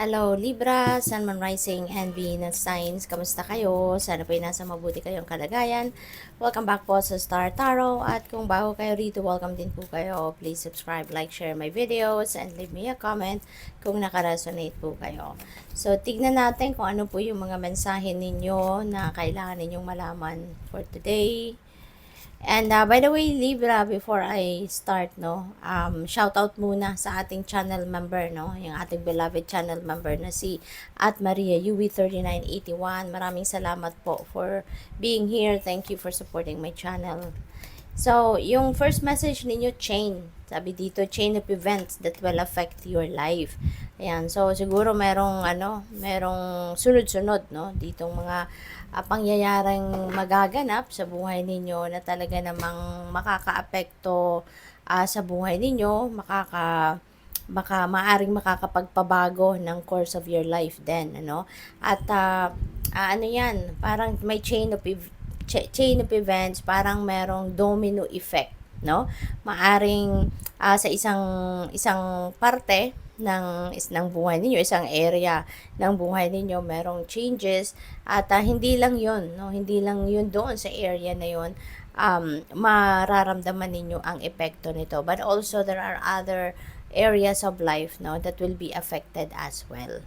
Hello Libra, Sun, Moon, Rising, and Venus signs. Kamusta kayo? Sana po ay nasa mabuti kayong kalagayan. Welcome back po sa Star Tarot. At kung bago kayo rito, welcome din po kayo. Please subscribe, like, share my videos, and leave me a comment kung nakaresonate po kayo. So, tignan natin kung ano po yung mga mensahe ninyo na kailangan ninyong malaman for today. And by the way, Libra, before I start, shout out muna sa ating channel member, yung ating beloved channel member na si at Maria UV3981. Maraming salamat po for being here. Thank you for supporting my channel. So, yung first message ninyo, chain. Sabi dito, chain of events that will affect your life. Ayan, so siguro merong sunod-sunod, ditong mga pangyayaring magaganap sa buhay ninyo na talaga namang makakaapekto sa buhay ninyo, baka maaring makakapagpabago ng course of your life din, At ano yan, parang may chain of events, parang merong domino effect, maaring sa isang parte ng buhay ninyo, isang area ng buhay ninyo, merong changes at hindi lang 'yon, hindi lang 'yun doon sa area na 'yon mararamdaman ninyo ang epekto nito, but also there are other areas of life that will be affected as well,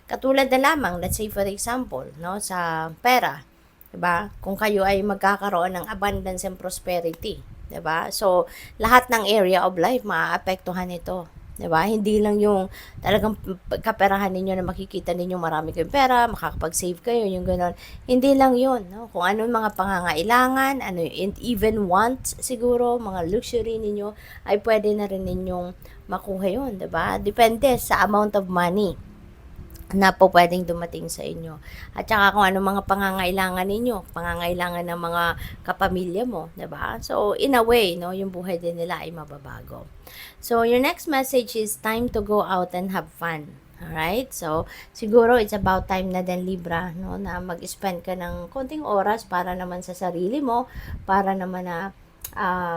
katulad na lamang, let's say for example, sa pera. 'Di ba? Kung kayo ay magkakaroon ng abundance and prosperity, 'di ba? So, lahat ng area of life maaapektuhan nito, 'di ba? Hindi lang yung talagang kaperahan ninyo na makikita ninyo marami kayong pera, makakapag-save kayo, yung gano'n. Hindi lang 'yun, Kung ano yung mga pangangailangan, ano yung even wants siguro, mga luxury ninyo ay pwede na rin ninyong makuha 'yun, 'di ba? Depende sa amount of money na po pwedeng dumating sa inyo. At saka kung ano mga pangangailangan ninyo, pangangailangan ng mga kapamilya mo, 'di ba? So, in a way, yung buhay din nila ay mababago. So, your next message is time to go out and have fun. Alright? So, siguro it's about time na din, Libra, na mag-spend ka ng konting oras para naman sa sarili mo, para naman na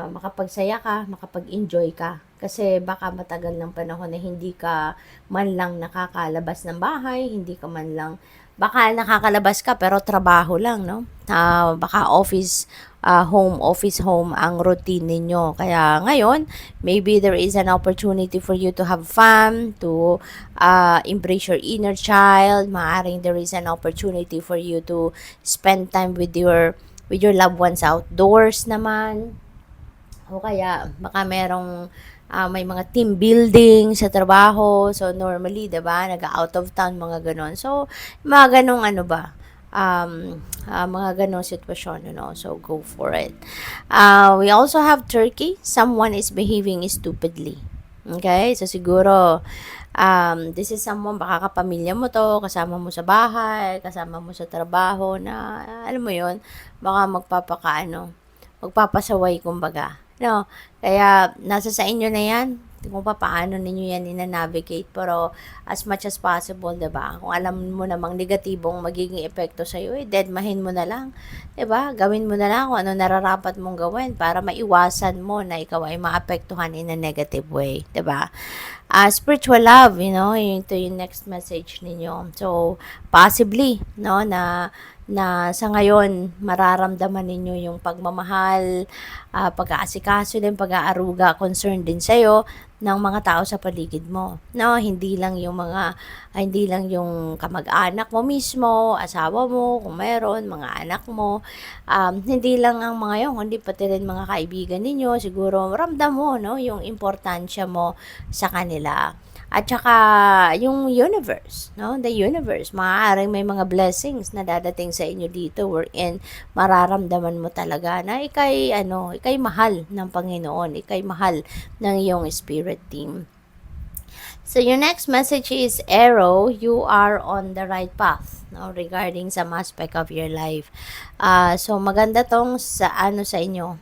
makapagsaya ka, makapag-enjoy ka. Kasi baka matagal ng panahon na hindi ka man lang nakakalabas ng bahay, hindi ka man lang, baka nakakalabas ka pero trabaho lang, baka office home ang routine ninyo. Kaya ngayon, maybe there is an opportunity for you to have fun, to embrace your inner child. Maaring there is an opportunity for you to spend time with your loved ones outdoors naman. O kaya baka may mga team building sa trabaho. So normally, 'di ba, nag-out of town mga ganon. So mga ganong mga ganong sitwasyon, So go for it. We also have Turkey. Someone is behaving stupidly. Okay? So siguro this is someone, baka kapamilya mo to, kasama mo sa bahay, kasama mo sa trabaho na, alam mo yon, baka magpapasaway kumbaga. Kaya nasa sa inyo na yan kung paano ninyo yan ina-navigate, pero as much as possible, 'di ba? Kung alam mo namang negatibong magiging epekto sa iyo, deadmahin mo na lang, 'di ba? Gawin mo na lang kung ano nararapat mong gawin para maiwasan mo na ikaw ay maapektuhan in a negative way, 'di ba? Spiritual love, ito yung next message ninyo. So, possibly, na sa ngayon mararamdaman ninyo yung pagmamahal, pag-aasikaso din, pag-aaruga, concern din sa'yo ng mga tao sa paligid mo. Hindi lang yung kamag-anak mo mismo, asawa mo, kung meron, mga anak mo. Hindi lang ang mga yun, hindi pati rin mga kaibigan ninyo. Siguro ramdam mo, yung importansya mo sa kanila. At saka, yung universe, the universe, maaaring may mga blessings na dadating sa inyo dito, wherein mararamdaman mo talaga na ikay mahal ng Panginoon, ikay mahal ng iyong spirit team. So, your next message is, Arrow, you are on the right path, regarding some aspect of your life. So, maganda tong sa inyo.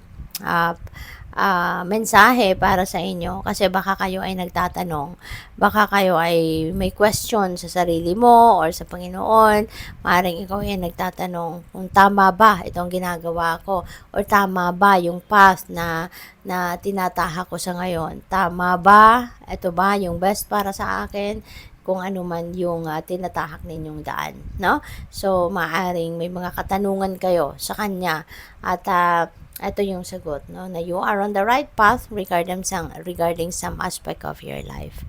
mensahe para sa inyo kasi baka kayo ay nagtatanong, baka kayo ay may question sa sarili mo or sa Panginoon. Maaaring ikaw ay nagtatanong kung tama ba itong ginagawa ko or tama ba yung path na tinatahak ko sa ngayon. Tama ba? Ito ba yung best para sa akin? Kung ano man yung tinatahak ninyong daan, no? So, maaring may mga katanungan kayo sa kanya at ito yung sagot, no? Na you are on the right path regarding some aspect of your life.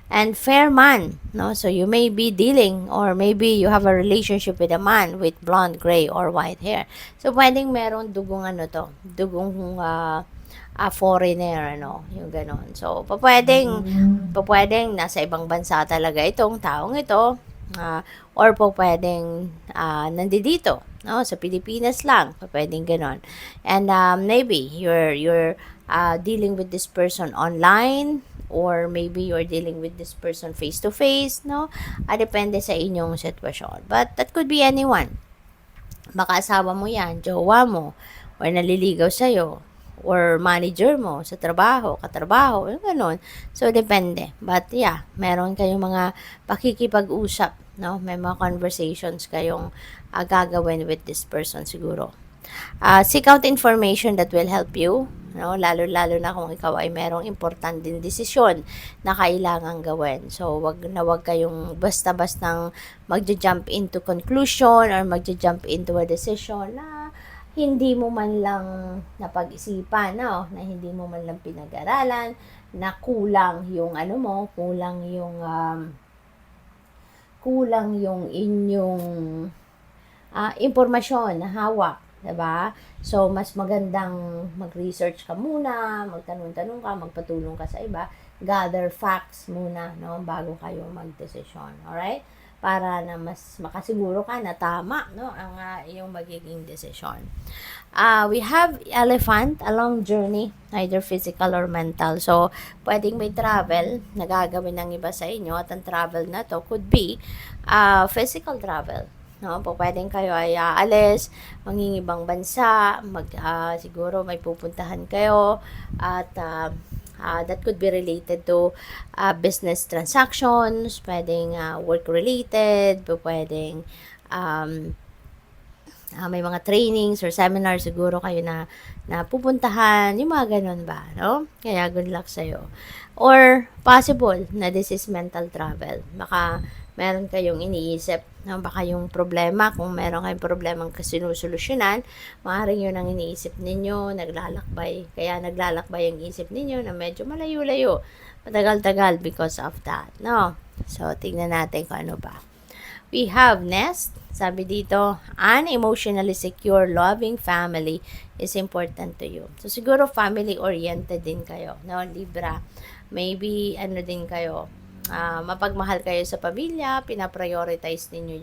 And fair man, no? So, you may be dealing or maybe you have a relationship with a man with blonde, gray, or white hair. So, pwedeng meron dugong dugong foreigner, yung ganon. So, pwedeng nasa ibang bansa talaga itong taong ito, or pwedeng nandito, no, sa Pilipinas lang, pwedeng ganon. And maybe you're dealing with this person online, or maybe you're dealing with this person face to face, no? Depende sa inyong sitwasyon. But that could be anyone. Baka asawa mo yan, jowa mo, or naliligaw sa'yo, or manager mo sa trabaho, katrabaho, yung ganun. So, depende. But, yeah, meron kayong mga pakikipag-usap, no? May mga conversations kayong gagawin with this person siguro. Seek out information that will help you, no? Lalo-lalo na kung ikaw ay merong importanteng desisyon na kailangang gawin. So, wag kayong basta-bastang magja-jump into conclusion or magja-jump into a decision na hindi mo man lang napag-isipan, no? Na hindi mo man lang pinag-aralan, na kulang yung kulang yung inyong impormasyon na hawak, diba? So, mas magandang mag-research ka muna, magtanong-tanong ka, magpatulong ka sa iba, gather facts muna, no? Bago kayo mag-desisyon, alright? Para na mas makasiguro ka na tama, no, ang iyong magiging desisyon. We have elephant, a long journey, either physical or mental. So, pwedeng may travel na gagawin ng iba sa inyo at ang travel na to could be physical travel. No, pwedeng kayo ay aalis, mangingibang bansa, siguro may pupuntahan kayo at that could be related to business transactions, pwedeng work-related, pwedeng may mga trainings or seminars siguro kayo na pupuntahan, yung mga ganun ba, no? Kaya good luck sa'yo. Or possible na this is mental travel. Baka meron kayong iniisip, no? Baka yung problema, kung meron kayong problemang sinusolusyonan, maaaring yun ang iniisip ninyo, naglalakbay. Kaya naglalakbay ang isip ninyo na medyo malayo-layo, matagal-tagal because of that, no? So, tingnan natin kung ano ba. We have nest. Sabi dito, an emotionally secure, loving family is important to you. So, siguro family-oriented din kayo, no? Libra. Maybe, din kayo, mapagmahal kayo sa pamilya, pinaprioritize ninyo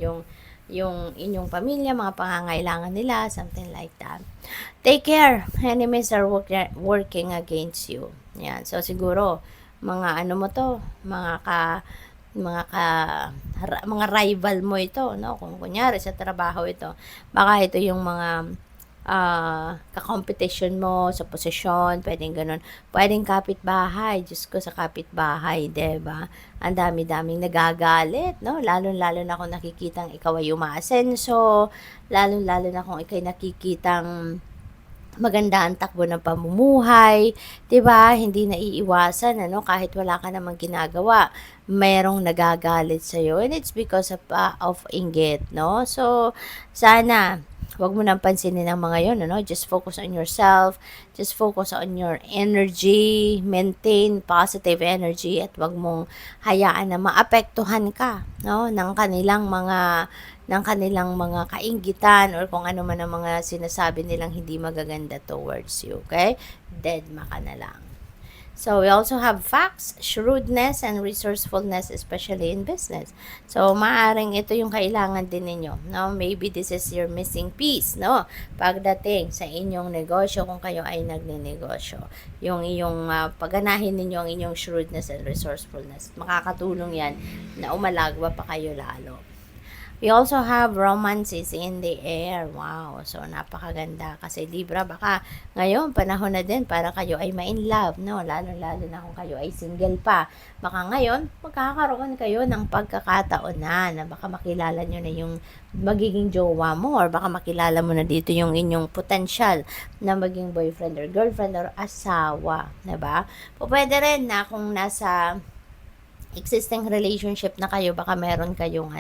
yung inyong pamilya, mga pangangailangan nila, something like that. Take care. Enemies are working against you. Yan. So, siguro, mga mga rival mo ito, no? Kung kunyari sa trabaho ito, baka ito yung mga ka-competition mo sa posisyon, pwedeng ganun. Pwedeng kapitbahay, Diyos ko sa kapitbahay, diba? Ang dami-daming nagagalit, no? Lalo-lalo na kung nakikitang ikaw ay umaasenso, lalo-lalo na kung ikaw ay nakikitang maganda ang takbo ng pamumuhay, 'di ba? Hindi naiiwasan kahit wala ka namang ginagawa, mayroong nagagalit sa iyo and it's because of inggit, no? So sana wag mo nang pansinin ang mga 'yon, Just focus on yourself, just focus on your energy, maintain positive energy at wag mong hayaan na maapektuhan ka, no, ng kanilang mga kainggitan or kung ano man ang mga sinasabi nilang hindi magaganda towards you, okay? Deadma ka na lang. So, we also have facts, shrewdness, and resourcefulness, especially in business. So, maaring ito yung kailangan din ninyo, no? Maybe this is your missing piece, no? Pagdating sa inyong negosyo, kung kayo ay nagnenegosyo. Yung iyong pagganahin ninyo ang inyong shrewdness and resourcefulness. Makakatulong yan na umalagwa pa kayo lalo. We also have romances in the air. Wow. So, napakaganda. Kasi Libra, baka ngayon, panahon na din para kayo ay ma-in love, no? Lalo-lalo na kung kayo ay single pa. Baka ngayon, magkakaroon kayo ng pagkakataon na baka makilala nyo na yung magiging jowa mo, or baka makilala mo na dito yung inyong potensyal na maging boyfriend or girlfriend or asawa. Diba? Pwede rin na kung nasa existing relationship na kayo, baka meron kayong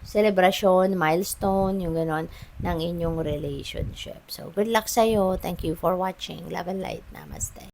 celebration, milestone, yung ganon, ng inyong relationship. So, good luck sa'yo. Thank you for watching. Love and light. Namaste.